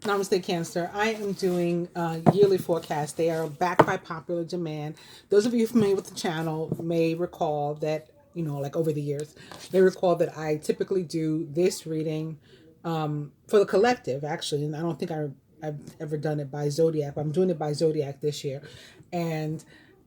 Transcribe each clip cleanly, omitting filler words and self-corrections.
Namaste, Cancer. I am doing yearly forecasts. They are backed by popular demand. Those of you familiar with the channel may recall that, like over the years, may recall that I typically do this reading for the collective, actually. And I don't think I've ever done it by zodiac, but I'm doing it by zodiac this year. And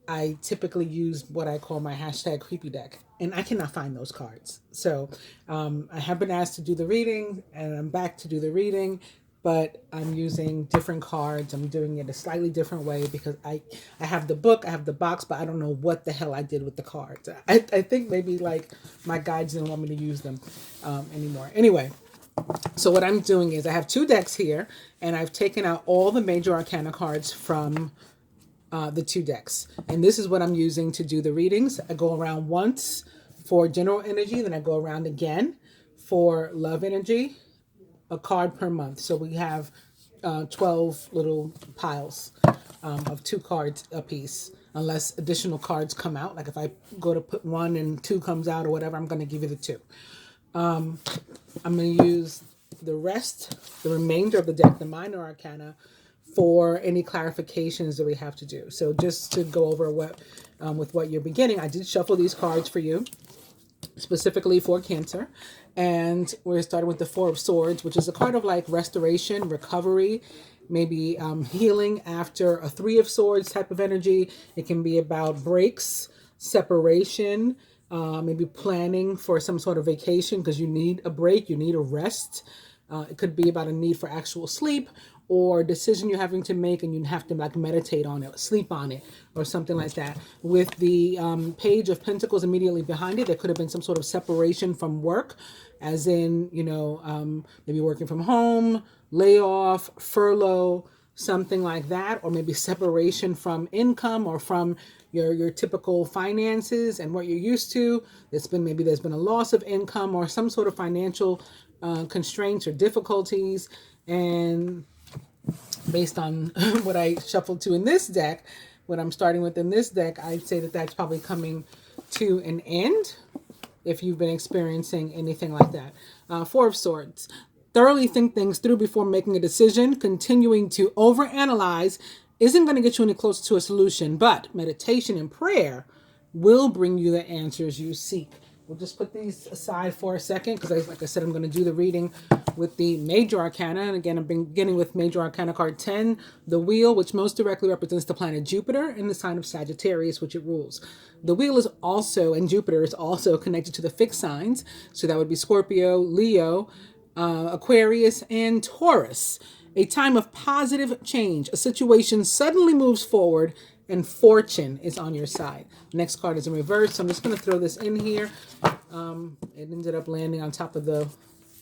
I typically use what I call my hashtag creepy deck, and I cannot find those cards. So I have been asked to do the reading, and I'm back to do the reading, but I'm using different cards. I'm doing it a slightly different way because I have the book, I have the box, but I don't know what the hell I did with the cards. I think maybe like my guides didn't want me to use them anymore. Anyway, so what I'm doing is I have two decks here, and I've taken out all the major arcana cards from the two decks. And this is what I'm using to do the readings. I go around once for general energy, then I go around again for love energy, a card per month. So we have 12 little piles of 2 cards a piece, unless additional cards come out. Like if I go to put 1 and 2 comes out or whatever, I'm going to give you the 2. I'm going to use the remainder of the deck, the minor arcana, for any clarifications that we have to do. So just to go over what with what you're beginning, I did shuffle these cards for you, specifically for Cancer. And we're starting with the Four of Swords, which is a card of like restoration, recovery, maybe healing after a Three of Swords type of energy. It can be about breaks, separation, maybe planning for some sort of vacation because you need a break, you need a rest. It could be about a need for actual sleep or a decision you're having to make and you have to like meditate on it, sleep on it, or something like that. With the Page of Pentacles immediately behind it, there could have been some sort of separation from work, as in, maybe working from home, layoff, furlough, something like that, or maybe separation from income or from your typical finances and what you're used to. There's been a loss of income or some sort of financial constraints or difficulties. And based on what I shuffled to in this deck, what I'm starting with in this deck, I'd say that that's probably coming to an end if you've been experiencing anything like that. Four of Swords. Thoroughly think things through before making a decision. Continuing to overanalyze isn't going to get you any closer to a solution, but meditation and prayer will bring you the answers you seek. We'll just put these aside for a second because, like I said, I'm going to do the reading with the Major Arcana. And again, I'm beginning with Major Arcana card 10, the Wheel, which most directly represents the planet Jupiter in the sign of Sagittarius, which it rules. The Wheel is also, and Jupiter is also connected to the fixed signs. So that would be Scorpio, Leo, Aquarius, and Taurus. A time of positive change. A situation suddenly moves forward and fortune is on your side. Next card is in reverse. So I'm just going to throw this in here. It ended up landing on top of the,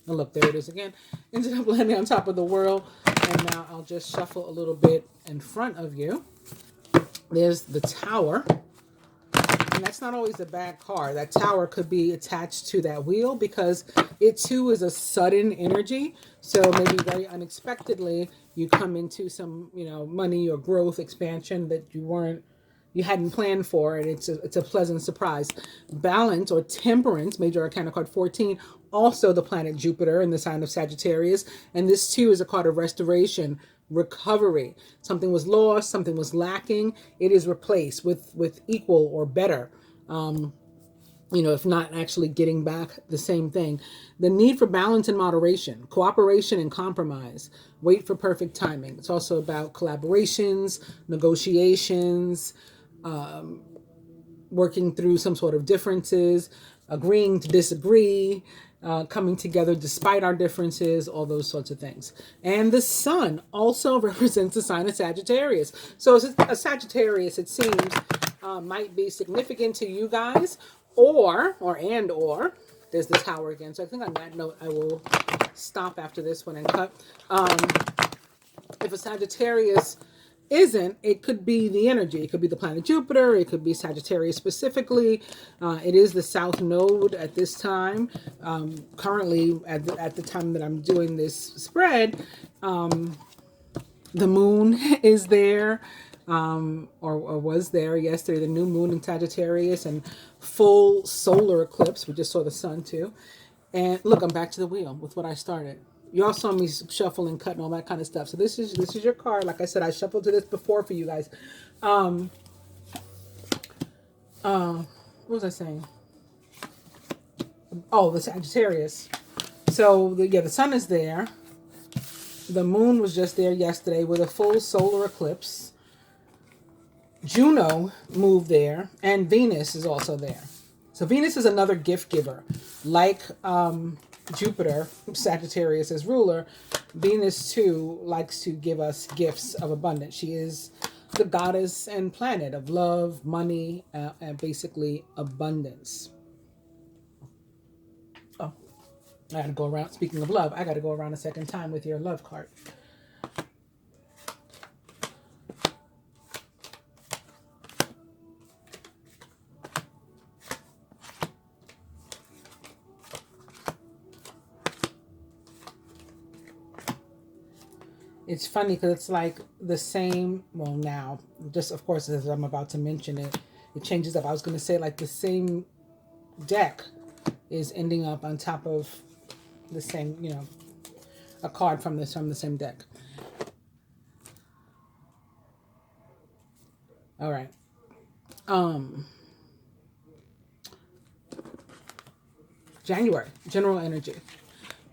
oh look, there it is again. Ended up landing on top of the World. And now I'll just shuffle a little bit in front of you. There's the Tower. And that's not always a bad card. That Tower could be attached to that Wheel because it too is a sudden energy. So maybe very unexpectedly you come into some, money or growth expansion that you hadn't planned for, and it's a pleasant surprise. Balance or Temperance, Major Arcana card 14, also the planet Jupiter in the sign of Sagittarius, and this too is a card of restoration, recovery. Something was lost, something was lacking, it is replaced with equal or better. If not actually getting back the same thing. The need for balance and moderation, cooperation and compromise. Wait for perfect timing. It's also about collaborations, negotiations, working through some sort of differences, agreeing to disagree, coming together despite our differences, all those sorts of things. And the Sun also represents the sign of Sagittarius. So a Sagittarius, it seems, might be significant to you guys, or there's the Tower again. So I think on that note, I will stop after this one and cut. If a Sagittarius isn't, it could be the energy. It could be the planet Jupiter. It could be Sagittarius specifically. It is the South Node at this time. Currently, at the time that I'm doing this spread, the Moon is there. Or was there yesterday, the new moon in Sagittarius and full solar eclipse. We just saw the sun too. And look, I'm back to the Wheel with what I started. Y'all saw me shuffling, cutting, all that kind of stuff. So this is your card. Like I said, I shuffled to this before for you guys. What was I saying? Oh, the Sagittarius. So the sun is there. The moon was just there yesterday with a full solar eclipse. Juno moved there, and Venus is also there. So Venus is another gift giver. Like Jupiter, Sagittarius as ruler, Venus too likes to give us gifts of abundance. She is the goddess and planet of love, money, and basically abundance. Oh, I got to go around. Speaking of love, I got to go around a second time with your love card. It's funny because it's like the same, well now, just of course as I'm about to mention it, it changes up. I was going to say like the same deck is ending up on top of the same, a card from the same deck. All right. January, general energy.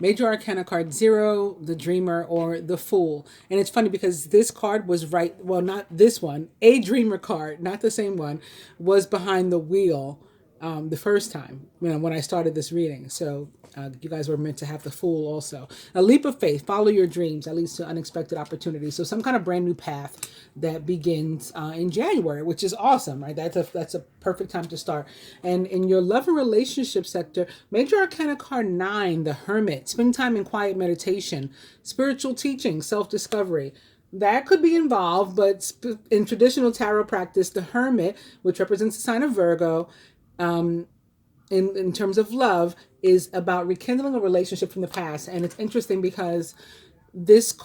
Major Arcana card 0, the Dreamer, or the Fool. And it's funny because this card was right, well, not this one, a Dreamer card, not the same one, was behind the wheel the first time, when I started this reading. So you guys were meant to have the Fool also. A leap of faith, follow your dreams, that leads to unexpected opportunities. So some kind of brand new path that begins in January, which is awesome, right? That's a perfect time to start. And in your love and relationship sector, Major Arcana card 9, the Hermit, spend time in quiet meditation, spiritual teaching, self-discovery. That could be involved, but in traditional tarot practice, the Hermit, which represents the sign of Virgo, in terms of love, is about rekindling a relationship from the past. And it's interesting because this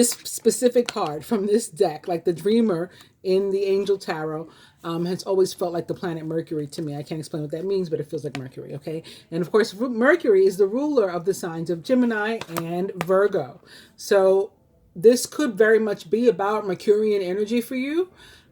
specific card from this deck, like the Dreamer in the Angel Tarot, has always felt like the planet Mercury to me. I can't explain what that means, but it feels like Mercury, okay? And of course, Mercury is the ruler of the signs of Gemini and Virgo. So this could very much be about Mercurian energy for you.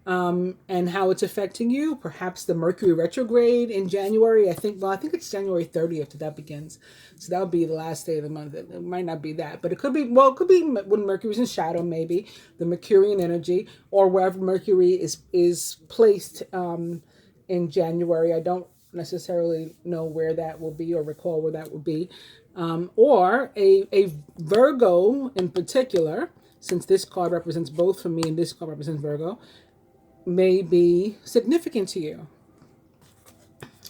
And how it's affecting you. Perhaps the Mercury retrograde in January. I think it's January 30th that begins. So that would be the last day of the month. It might not be that, but it could be when Mercury's in shadow, maybe the Mercurian energy, or wherever Mercury is placed in January. I don't necessarily know where that will be or recall where that will be. Or a Virgo in particular, since this card represents both for me and this card represents Virgo, may be significant to you.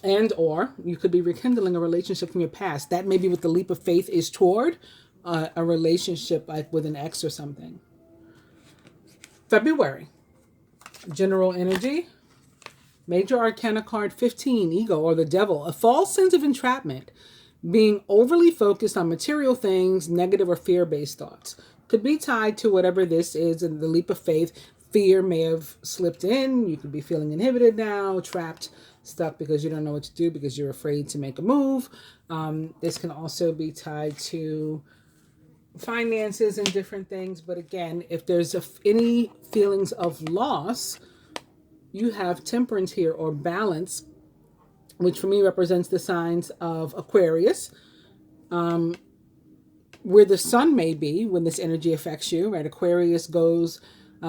And or you could be rekindling a relationship from your past. That maybe what the leap of faith is toward a relationship like with an ex or something. February, general energy. Major Arcana card 15, ego or the devil. A false sense of entrapment. Being overly focused on material things, negative or fear-based thoughts. Could be tied to whatever this is in the leap of faith. Fear may have slipped in. You could be feeling inhibited now, trapped, stuck because you don't know what to do because you're afraid to make a move. This can also be tied to finances and different things. But again, if there's any feelings of loss, you have Temperance here, or balance, which for me represents the signs of Aquarius, where the sun may be when this energy affects you, right? Aquarius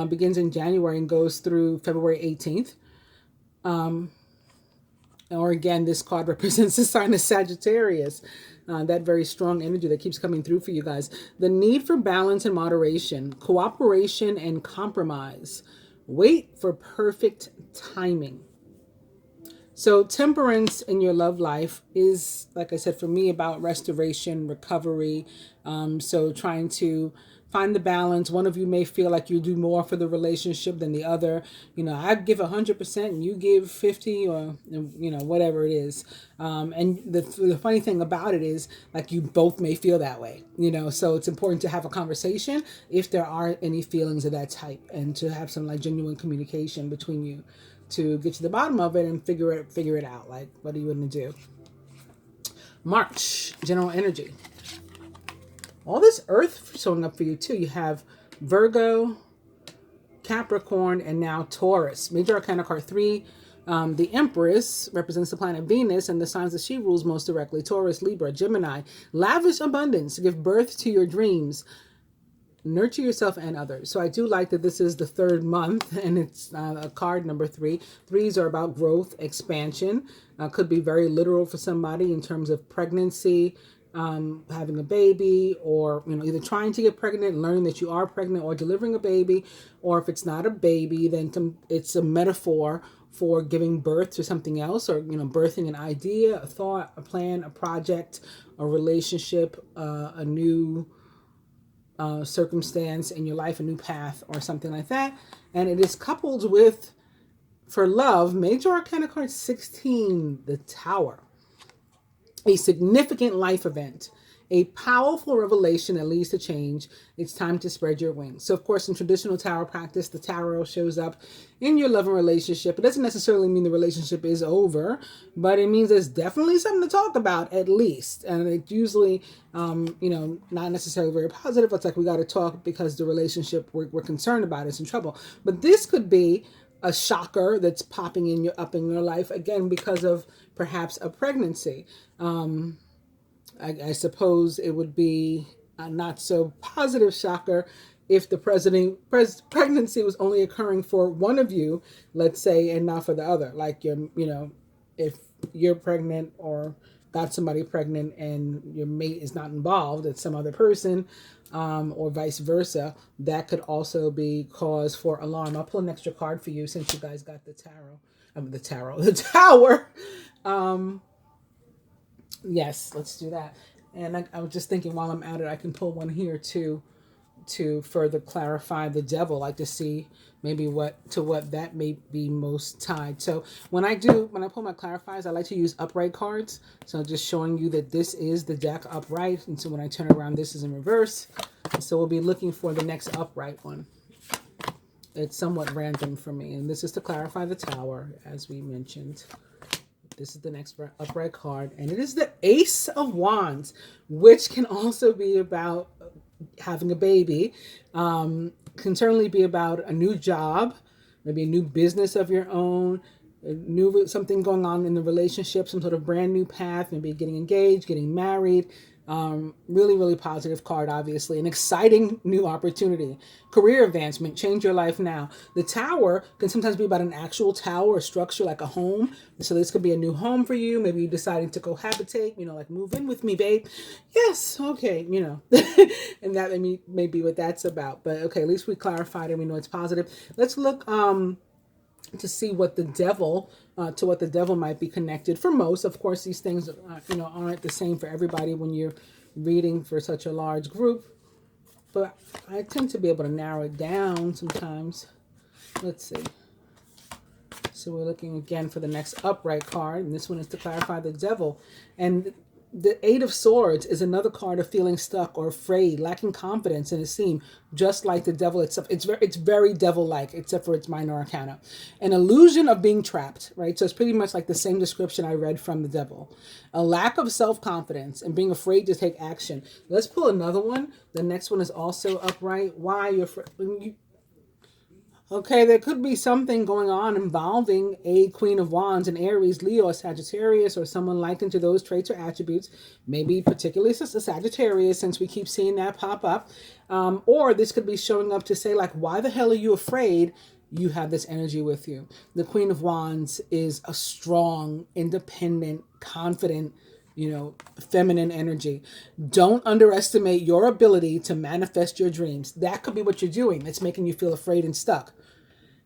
begins in January and goes through February 18th. Or again, this card represents the sign of Sagittarius, that very strong energy that keeps coming through for you guys. The need for balance and moderation, cooperation and compromise. Wait for perfect timing. So temperance in your love life is, like I said, for me, about restoration, recovery. So trying to find the balance. One of you may feel like you do more for the relationship than the other. I give 100% and you give 50, or whatever it is. And the funny thing about it is, like, you both may feel that way. So it's important to have a conversation if there are any feelings of that type, and to have some like genuine communication between you to get to the bottom of it and figure it out. Like, what are you going to do? March, general energy. all this earth showing up for you too. You have Virgo, Capricorn, and now Taurus. Major Arcana card 3. The Empress represents the planet Venus and the signs that she rules most directly. Taurus, Libra, Gemini. Lavish abundance. Give birth to your dreams. Nurture yourself and others. So I do like that this is the third month, and it's a card number 3. Threes are about growth, expansion. Could be very literal for somebody in terms of pregnancy, having a baby, or either trying to get pregnant, learning that you are pregnant, or delivering a baby. Or if it's not a baby, then it's a metaphor for giving birth to something else, or birthing an idea, a thought, a plan, a project, a relationship, a new circumstance in your life, a new path, or something like that. And it is coupled with, for love, Major Arcana card 16, the Tower. A significant life event, a powerful revelation that leads to change. It's time to spread your wings. So, of course, in traditional tarot practice, the tarot shows up in your love and relationship. It doesn't necessarily mean the relationship is over, but it means there's definitely something to talk about, at least. And it's usually, not necessarily very positive. It's like we got to talk because the relationship we're concerned about is in trouble. But this could be a shocker that's popping up in your life, again, because of perhaps a pregnancy. I suppose it would be a not so positive shocker if the pregnancy was only occurring for one of you, let's say, and not for the other. Like if you're pregnant or got somebody pregnant and your mate is not involved, it's some other person, or vice versa, that could also be cause for alarm. I'll pull an extra card for you since you guys got the Tower. Yes, let's do that. And I was just thinking while I'm at it, I can pull one here too, to further clarify the Devil, like to see maybe what that may be most tied. So when I pull my clarifiers, I like to use upright cards. So just showing you that this is the deck upright. And so when I turn around, this is in reverse. So we'll be looking for the next upright one. It's somewhat random for me. And this is to clarify the Tower, as we mentioned. This is the next upright card, and it is the Ace of Wands, which can also be about having a baby. Can certainly be about a new job, maybe a new business of your own, something going on in the relationship, some sort of brand new path, maybe getting engaged, getting married. Really, really positive card, obviously. An exciting new opportunity. Career advancement. Change your life now. The Tower can sometimes be about an actual tower or structure, like a home. So this could be a new home for you. Maybe you're deciding to cohabitate, like move in with me, babe. Yes, okay, and that may be what that's about. But okay, at least we clarified and we know it's positive. Let's look to see what the Devil might be connected. For most, of course, these things aren't the same for everybody when you're reading for such a large group, but I tend to be able to narrow it down sometimes. Let's see. So we're looking again for the next upright card, and this one is to clarify the Devil. And the Eight of Swords is another card of feeling stuck or afraid, lacking confidence and esteem, just like the Devil itself. It's very Devil-like, except for its minor arcana. An illusion of being trapped, right? So it's pretty much like the same description I read from the Devil. A lack of self-confidence and being afraid to take action. Let's pull another one. The next one is also upright. Why you're afraid? Okay, there could be something going on involving a Queen of Wands, an Aries, Leo, or Sagittarius, or someone likened to those traits or attributes. Maybe particularly a Sagittarius, since we keep seeing that pop up. Or this could be showing up to say, like, why the hell are you afraid? You have this energy with you. The Queen of Wands is a strong, independent, confident, feminine energy. Don't underestimate your ability to manifest your dreams. That could be what you're doing that's making you feel afraid and stuck.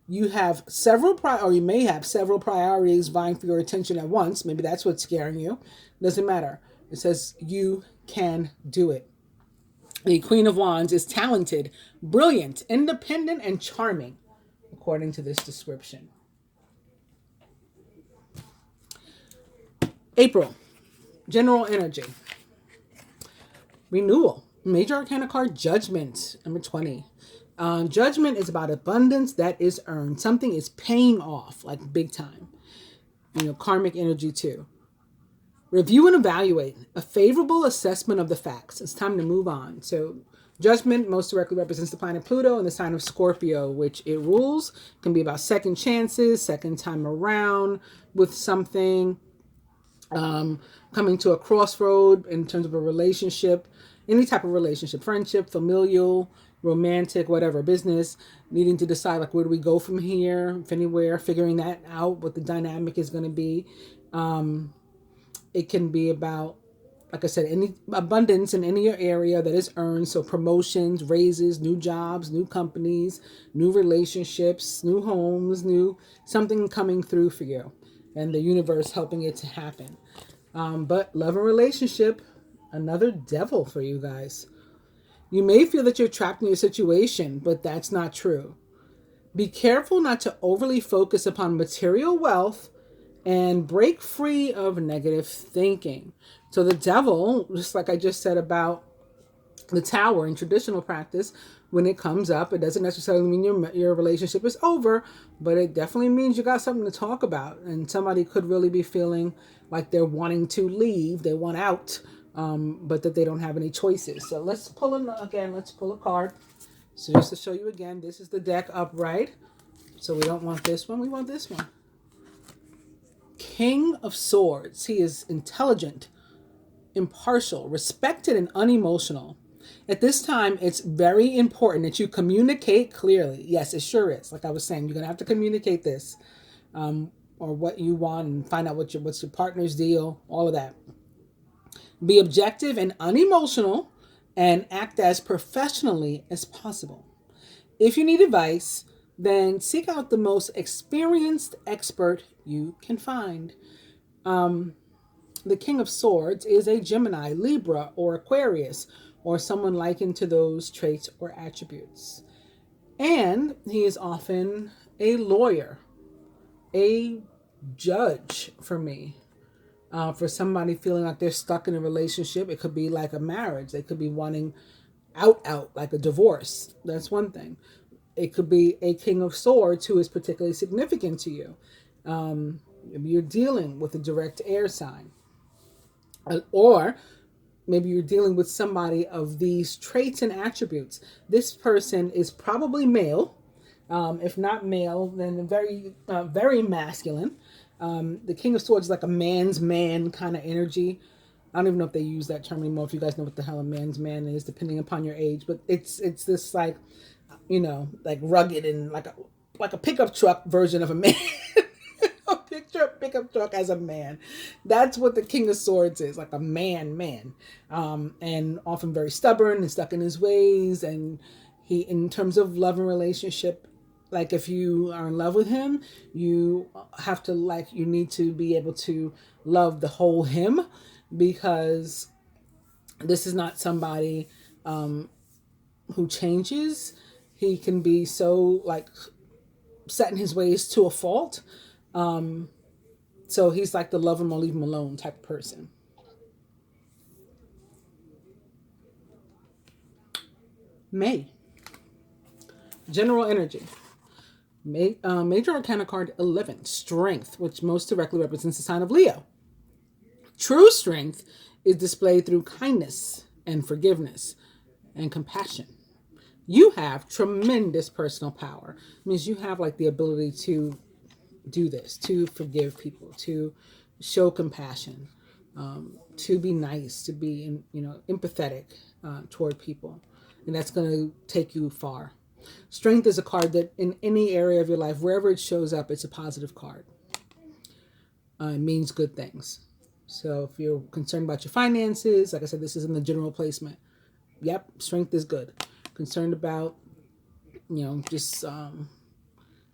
You have you may have several priorities vying for your attention at once. Maybe that's what's scaring you. Doesn't matter. It says you can do it. The Queen of Wands is talented, brilliant, independent, and charming, according to this description. April. General energy. Renewal. Major Arcana card, Judgment, number 20. Judgment is about abundance that is earned. Something is paying off, like big time. Karmic energy too. Review and evaluate. A favorable assessment of the facts. It's time to move on. So Judgment most directly represents the planet Pluto and the sign of Scorpio, which it rules. It can be about second chances, second time around with something, coming to a crossroad in terms of a relationship, any type of relationship, friendship, familial, romantic, whatever, business, needing to decide like where do we go from here, if anywhere, figuring that out, what the dynamic is going to be. It can be about, like I said, any abundance in any area that is earned. So promotions, raises, new jobs, new companies, new relationships, new homes, new something coming through for you, and the universe helping it to happen. But love and relationship, another devil for you guys. You may feel that you're trapped in your situation, but that's not true. Be careful not to overly focus upon material wealth and break free of negative thinking. So the devil, just like I just said about the tower in traditional practice, when it comes up, it doesn't necessarily mean your relationship is over, but it definitely means you got something to talk about. And somebody could really be feeling like they're wanting to leave, they want out, but that they don't have any choices. So let's pull in again, let's pull a card. So just to show you again, this is the deck upright. So we don't want this one, we want this one. King of Swords. He is intelligent, impartial, respected, and unemotional. At this time, it's very important that you communicate clearly. Yes, it sure is. Like I was saying, you're going to have to communicate this, or what you want, and find out what's your partner's deal, all of that. Be objective and unemotional, and act as professionally as possible. If you need advice, then seek out the most experienced expert you can find. The King of Swords is a Gemini, Libra, or Aquarius, or someone likened to those traits or attributes. And he is often a lawyer, a judge for me. For somebody feeling like they're stuck in a relationship, it could be like a marriage. They could be wanting out, like a divorce. That's one thing. It could be a King of Swords who is particularly significant to you. Maybe you're dealing with a direct air sign. Or maybe you're dealing with somebody of these traits and attributes. This person is probably male. If not male, then very masculine. The King of Swords is like a man's man kind of energy. I don't even know if they use that term anymore. If you guys know what the hell a man's man is, depending upon your age. But it's this like, like rugged and like a pickup truck version of a man. Picture a pickup truck as a man. That's what the King of Swords is, like a man. And often very stubborn and stuck in his ways. And he, in terms of love and relationship, like if you are in love with him, you have to you need to be able to love the whole him, because this is not somebody who changes. He can be so set in his ways to a fault. So he's like the love him or leave him alone type of person. May. General energy. Major Arcana card 11. Strength, which most directly represents the sign of Leo. True strength is displayed through kindness and forgiveness and compassion. You have tremendous personal power. It means you have the ability to do this, to forgive people, to show compassion, to be nice, to be empathetic toward people, and that's going to take you far. Strength is a card that in any area of your life, wherever it shows up, it's a positive card. It means good things. So if you're concerned about your finances, like I said, this is in the general placement. Yep, strength is good. Concerned about, just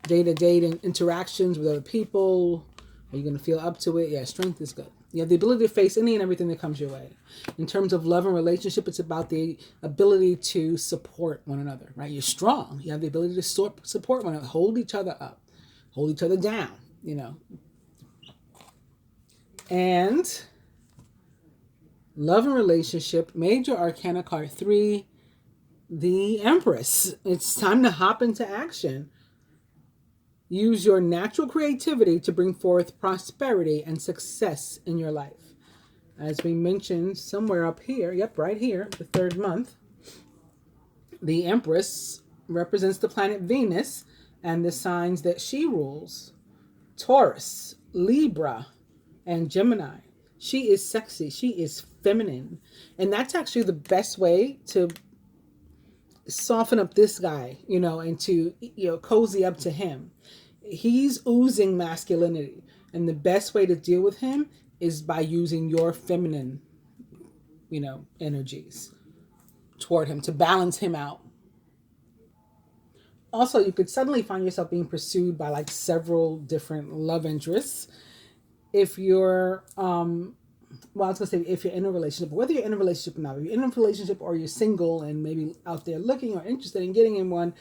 day-to-day interactions with other people. Are you going to feel up to it? Yeah, strength is good. You have the ability to face any and everything that comes your way. In terms of love and relationship, it's about the ability to support one another, right? You're strong. You have the ability to support one another, hold each other up, hold each other down, And love and relationship, Major Arcana card 3, the Empress. It's time to hop into action. Use your natural creativity to bring forth prosperity and success in your life. As we mentioned somewhere up here, yep, right here, the third month, the Empress represents the planet Venus and the signs that she rules: Taurus, Libra, and Gemini. She is sexy. She is feminine. And that's actually the best way to soften up this guy, and to, cozy up to him. He's oozing masculinity. And the best way to deal with him is by using your feminine, energies toward him to balance him out. Also, you could suddenly find yourself being pursued by like several different love interests. If you're, well, I was gonna say if you're in a relationship, whether you're in a relationship or not, if you're in a relationship or you're single and maybe out there looking or interested in getting in one,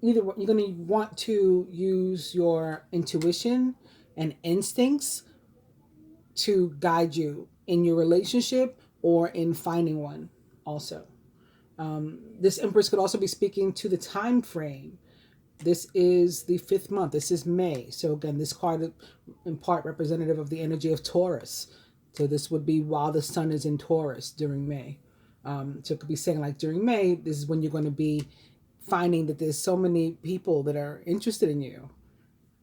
either you're gonna want to use your intuition and instincts to guide you in your relationship or in finding one. Also, this Empress could also be speaking to the time frame. This is the fifth month. This is May. So again, this card is in part representative of the energy of Taurus. So this would be while the sun is in Taurus during May. So it could be saying like during May, this is when you're going to be finding that there's so many people that are interested in you.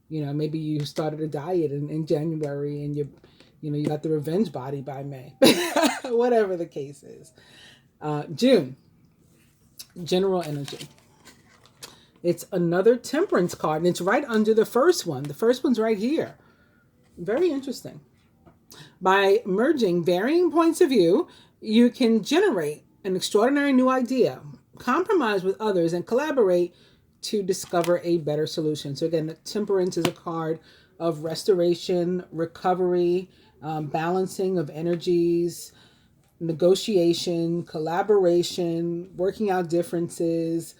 Maybe you started a diet in January and you got the revenge body by May. Whatever the case is. June, general energy. It's another Temperance card, and it's right under the first one. The first one's right here. Very interesting. By merging varying points of view, you can generate an extraordinary new idea, compromise with others, and collaborate to discover a better solution. So again, the Temperance is a card of restoration, recovery, balancing of energies, negotiation, collaboration, working out differences,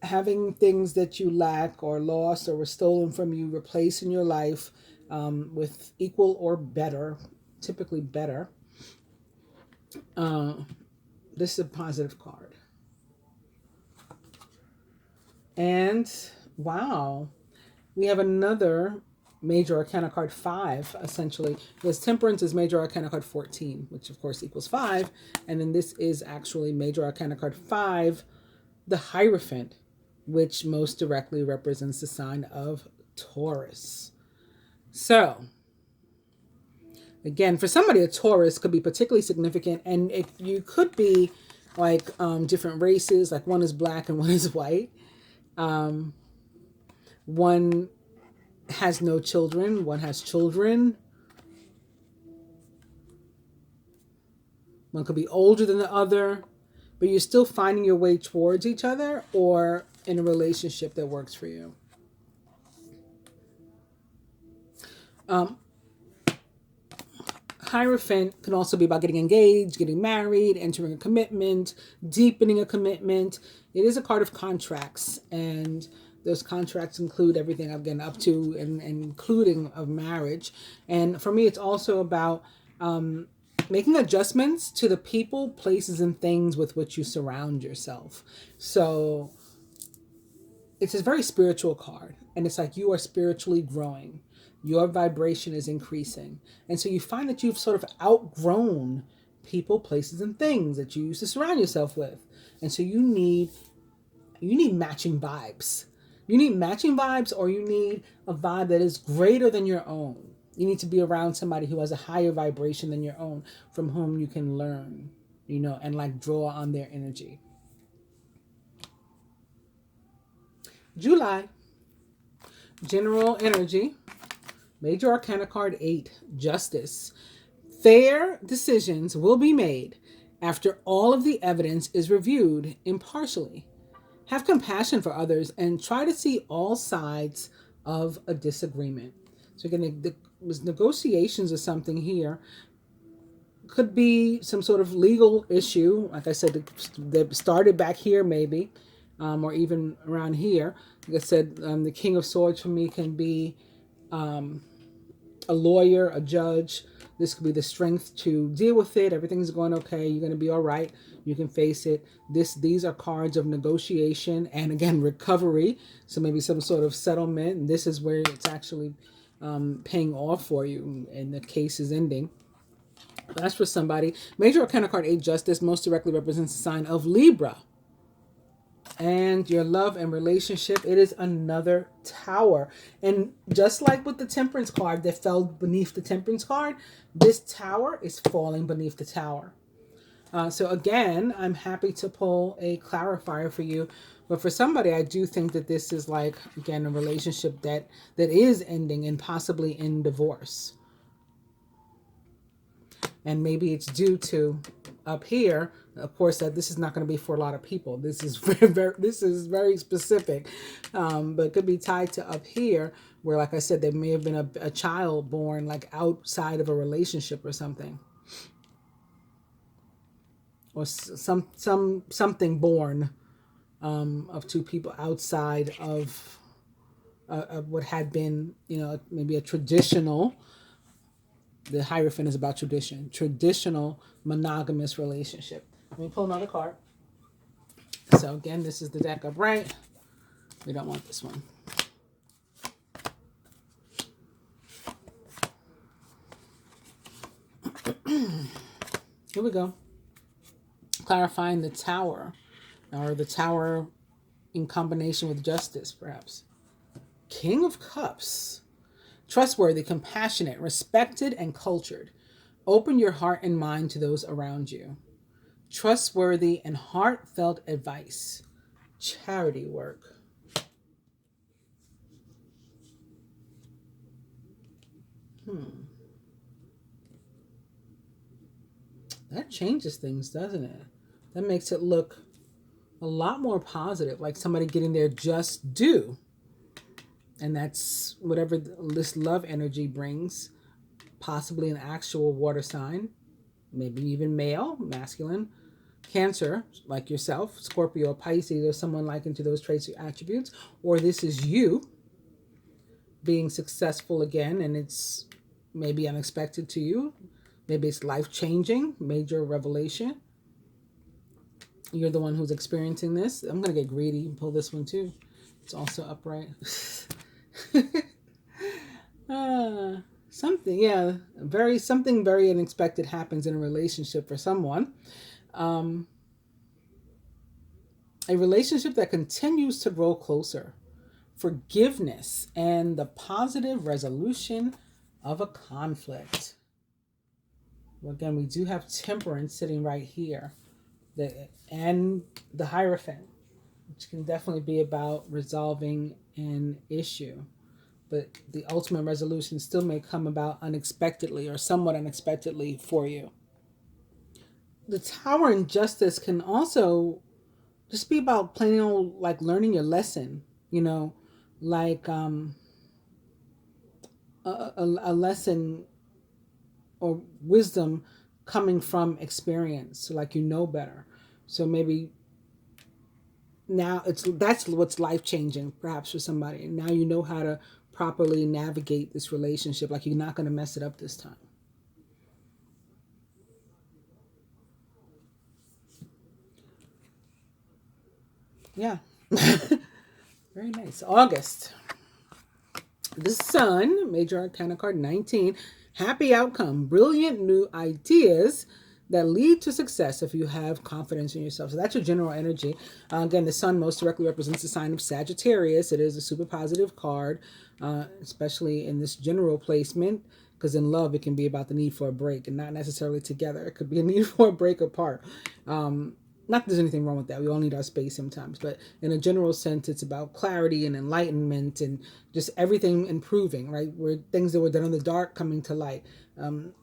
having things that you lack or lost or were stolen from you replaced in your life with equal or better, typically better. This is a positive card. And wow, we have another Major Arcana card 5, essentially. This Temperance is Major Arcana card 14, which of course equals 5. And then this is actually Major Arcana card 5, the Hierophant, which most directly represents the sign of Taurus. So, again, for somebody, a Taurus could be particularly significant, and if you could be like different races, like one is black and one is white. One has no children, one has children. One could be older than the other, but you're still finding your way towards each other or in a relationship that works for you. Hierophant can also be about getting engaged, getting married, entering a commitment, deepening a commitment. It is a card of contracts, and those contracts include everything I've gotten up to, and including of marriage. And for me, it's also about making adjustments to the people, places, and things with which you surround yourself. So it's a very spiritual card, and it's like you are spiritually growing. Your vibration is increasing. And so you find that you've sort of outgrown people, places, and things that you used to surround yourself with. And so you need matching vibes. You need matching vibes, or you need a vibe that is greater than your own. You need to be around somebody who has a higher vibration than your own, from whom you can learn, and like draw on their energy. July, general energy. Major Arcana card 8, Justice. Fair decisions will be made after all of the evidence is reviewed impartially. Have compassion for others and try to see all sides of a disagreement. So again, the negotiations or something here. Could be some sort of legal issue. Like I said, that started back here maybe, or even around here. Like I said, the King of Swords for me can be a lawyer, a judge. This could be the strength to deal with it. Everything's going okay. You're going to be all right. You can face it. These are cards of negotiation and, again, recovery. So maybe some sort of settlement. And this is where it's actually paying off for you and the case is ending. That's for somebody. Major Arcana card 8, Justice, most directly represents the sign of Libra. And your love and relationship, it is another Tower. And just like with the Temperance card that fell beneath the Temperance card, this Tower is falling beneath the Tower. So again, I'm happy to pull a clarifier for you. But for somebody, I do think that this is like, again, a relationship that is ending and possibly in divorce. And maybe it's due to up here. Of course, that this is not going to be for a lot of people. This is very specific, but it could be tied to up here, where, like I said, there may have been a child born like outside of a relationship or something, or something born of two people outside of what had been, maybe a traditional. The Hierophant is about traditional monogamous relationship. Let me pull another card. So again, this is the deck upright. We don't want this one. Here we go. Clarifying the Tower, or the Tower in combination with Justice, perhaps. King of Cups. Trustworthy, compassionate, respected, and cultured. Open your heart and mind to those around you. Trustworthy and heartfelt advice. Charity work. That changes things, doesn't it? That makes it look a lot more positive, like somebody getting their just due. And that's whatever this love energy brings, possibly an actual water sign, maybe even male, masculine, Cancer, like yourself, Scorpio, Pisces, or someone like into those traits or attributes, or this is you being successful again, and it's maybe unexpected to you. Maybe it's life-changing, major revelation. You're the one who's experiencing this. I'm going to get greedy and pull this one too. It's also upright. Something very unexpected happens in a relationship for someone. A relationship that continues to grow closer. Forgiveness and the positive resolution of a conflict. Well, again, we do have Temperance sitting right here. And the Hierophant, which can definitely be about resolving an issue. But the ultimate resolution still may come about unexpectedly or somewhat unexpectedly for you. The Tower in Justice can also just be about plain old like learning your lesson, like a lesson or wisdom coming from experience, so like better. So maybe now that's what's life changing perhaps for somebody. Now you know how to properly navigate this relationship, like you're not going to mess it up this time. Yeah. Very nice. August. The Sun, Major Arcana card 19. Happy outcome. Brilliant new ideas that lead to success if you have confidence in yourself. So that's your general energy. Again, the Sun most directly represents the sign of Sagittarius. It is a super positive card, especially in this general placement, because in love, it can be about the need for a break and not necessarily together. It could be a need for a break apart. Not that there's anything wrong with that. We all need our space sometimes. But in a general sense, it's about clarity and enlightenment and just everything improving, right? Where things that were done in the dark coming to light,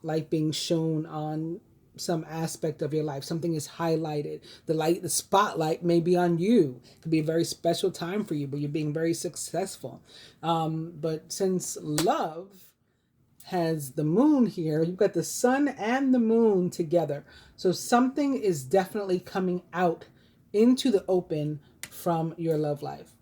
light being shown on some aspect of your life. Something is highlighted. The spotlight may be on you. It could be a very special time for you, but you're being very successful. But since love has the moon here, you've got the sun and the moon together. So something is definitely coming out into the open from your love life.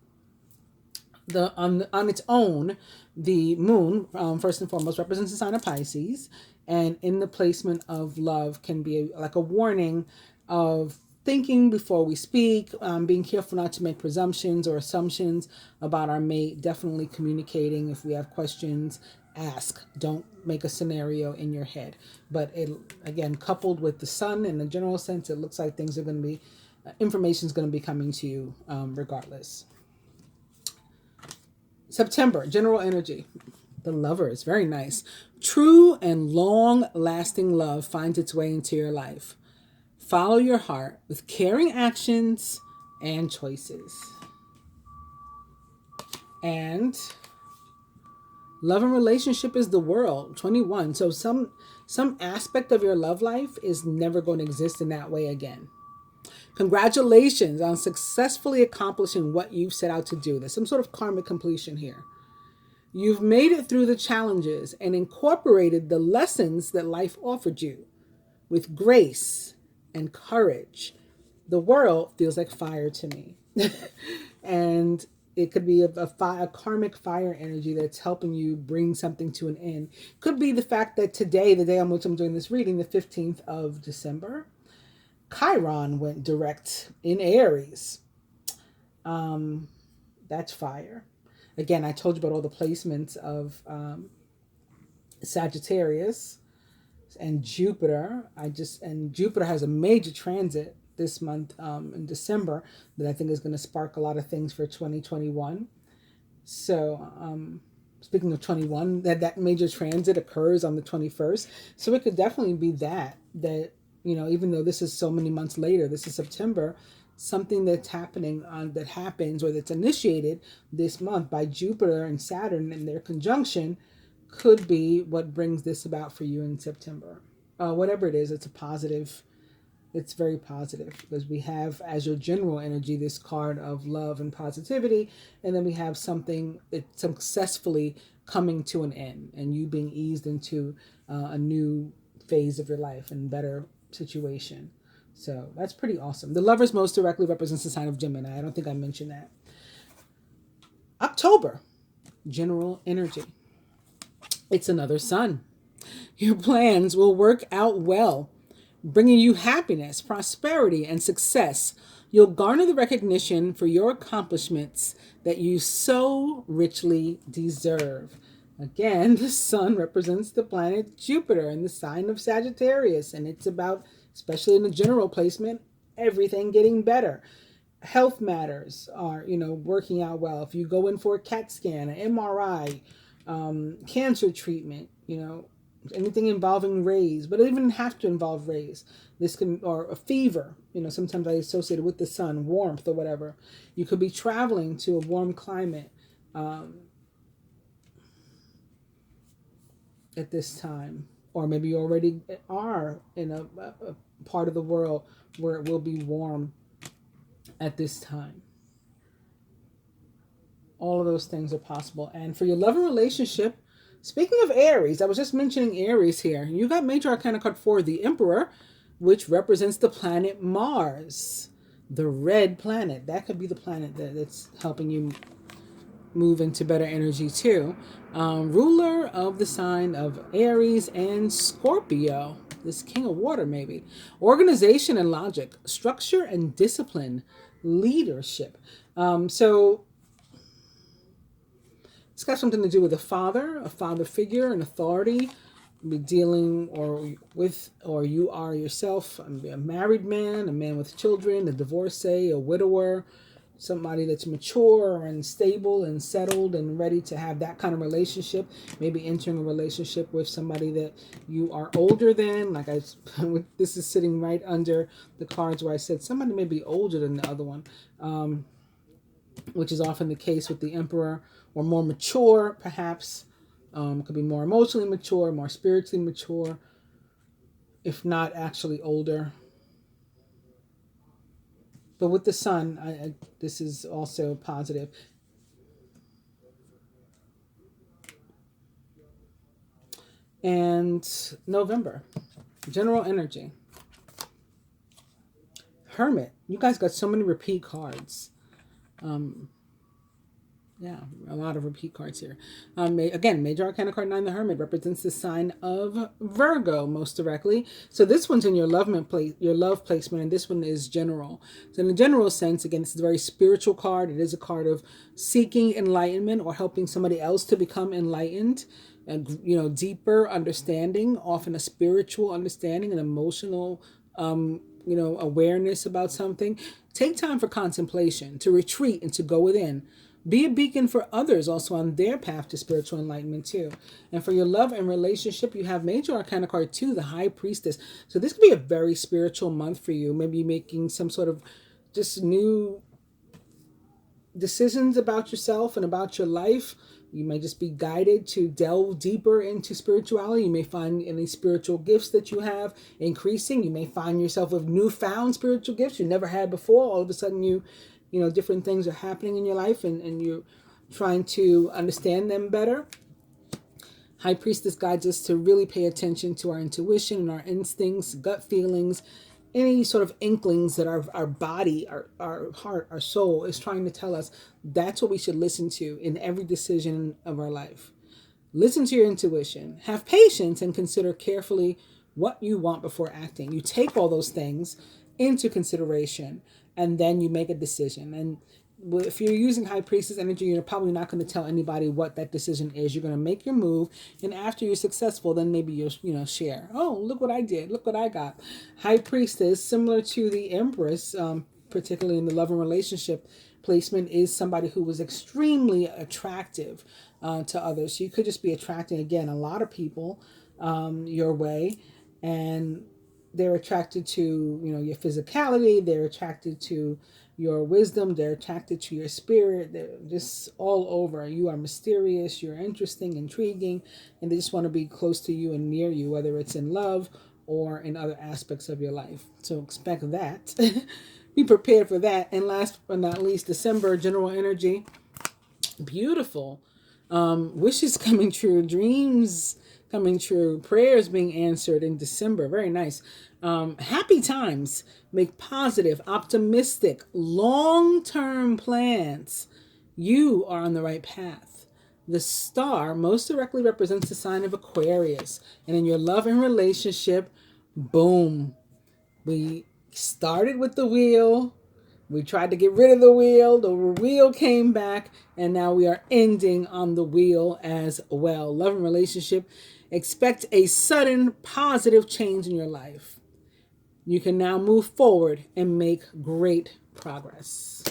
On its own, the moon, first and foremost, represents the sign of Pisces, and in the placement of love can be like a warning of thinking before we speak, being careful not to make presumptions or assumptions about our mate, definitely communicating if we have questions, ask. Don't make a scenario in your head. But it, again, coupled with the sun in the general sense, it looks like things are going to be, information is going to be coming to you regardless. September, general energy. The Lovers, very nice. True and long-lasting love finds its way into your life. Follow your heart with caring actions and choices. And love and relationship is the world, 21. So some aspect of your love life is never going to exist in that way again. Congratulations on successfully accomplishing what you've set out to do. There's some sort of karmic completion here. You've made it through the challenges and incorporated the lessons that life offered you with grace and courage. The world feels like fire to me. And it could be a karmic fire energy that's helping you bring something to an end. Could be the fact that today, the day on which I'm doing this reading, the 15th of December, Chiron went direct in Aries. That's fire. Again, I told you about all the placements of Sagittarius and Jupiter. And Jupiter has a major transit this month in December that I think is going to spark a lot of things for 2021. So speaking of 21, that major transit occurs on the 21st. So it could definitely be that, even though this is so many months later, this is September, something that's happening that happens or that's initiated this month by Jupiter and Saturn and their conjunction could be what brings this about for you in September. Whatever it is, it's a positive. It's very positive because we have as your general energy this card of love and positivity, and then we have something that's successfully coming to an end and you being eased into a new phase of your life and better situation. So that's pretty awesome. The Lovers most directly represents the sign of Gemini. I don't think I mentioned that. October, general energy. It's another sun. Your plans will work out well, bringing you happiness, prosperity, and success. You'll garner the recognition for your accomplishments that you so richly deserve. Again, the sun represents the planet Jupiter in the sign of Sagittarius, and it's about, especially in the general placement, everything getting better. Health matters are, working out well. If you go in for a CAT scan, an MRI, cancer treatment, anything involving rays, but it doesn't even have to involve rays. This can, or a fever, sometimes I associate it with the sun, warmth or whatever. You could be traveling to a warm climate at this time, or maybe you already are in a part of the world where it will be warm at this time. All of those things are possible. And for your love and relationship, speaking of Aries, I was just mentioning Aries here. You got major arcana card 4, the Emperor, which represents the planet Mars, the red planet. That could be the planet that's helping you move into better energy too. Ruler of the sign of Aries and Scorpio, this king of water maybe. Organization and logic, structure and discipline, leadership. So it's got something to do with a father figure, an authority. Be dealing or you are yourself a married man, a man with children, a divorcee, a widower, somebody that's mature and stable and settled and ready to have that kind of relationship. Maybe entering a relationship with somebody that you are older than. This is sitting right under the cards where I said somebody may be older than the other one, which is often the case with the Emperor, or more mature, perhaps. Could be more emotionally mature, more spiritually mature, if not actually older. But with the sun, this is also positive. And November, general energy. Hermit. You guys got so many repeat cards. Yeah, a lot of repeat cards here. Again, major arcana card 9, the Hermit, represents the sign of Virgo most directly. So this one's in your love placement, and this one is general. So in a general sense, again, this is a very spiritual card. It is a card of seeking enlightenment or helping somebody else to become enlightened. deeper understanding, often a spiritual understanding, an emotional, awareness about something. Take time for contemplation, to retreat and to go within. Be a beacon for others also on their path to spiritual enlightenment too. And for your love and relationship, you have Major Arcana card 2, the High Priestess. So this could be a very spiritual month for you. Maybe making some sort of just new decisions about yourself and about your life. You may just be guided to delve deeper into spirituality. You may find any spiritual gifts that you have increasing. You may find yourself with newfound spiritual gifts you never had before. All of a sudden different things are happening in your life, and you're trying to understand them better. High Priestess guides us to really pay attention to our intuition and our instincts, gut feelings, any sort of inklings that our body, our heart, our soul is trying to tell us. That's what we should listen to in every decision of our life. Listen to your intuition. Have patience and consider carefully what you want before acting. You take all those things into consideration and then you make a decision. And if you're using High Priestess energy, you're probably not going to tell anybody what that decision is. You're going to make your move, and after you're successful, then maybe you'll share. Oh, look what I did! Look what I got. High Priestess, similar to the Empress, particularly in the love and relationship placement, is somebody who was extremely attractive to others. So you could just be attracting again a lot of people your way, and they're attracted to your physicality. They're attracted to your wisdom. They're attracted to your spirit. They're just all over. You are mysterious. You're interesting, intriguing, and they just want to be close to you and near you, whether it's in love or in other aspects of your life. So expect that. Be prepared for that. And last but not least, December general energy. Beautiful. Wishes coming true, dreams coming true, prayers being answered in December. Very nice. Happy times. Make positive, optimistic, long-term plans. You are on the right path. The star most directly represents the sign of Aquarius. And in your love and relationship, boom. We started with the wheel. We tried to get rid of the wheel came back, and now we are ending on the wheel as well. Love and relationship, expect a sudden positive change in your life. You can now move forward and make great progress.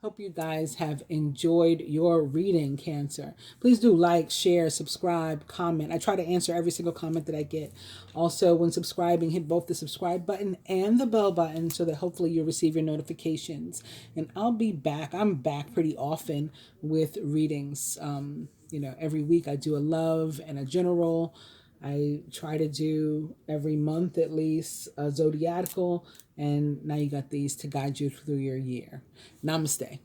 Hope you guys have enjoyed your reading, Cancer. Please do like, share, subscribe, comment. I try to answer every single comment that I get. Also, when subscribing, hit both the subscribe button and the bell button so that hopefully you'll receive your notifications. And I'll be back. I'm back pretty often with readings. Every week I do a love and a general. I try to do every month at least a zodiacal, and now you got these to guide you through your year. Namaste.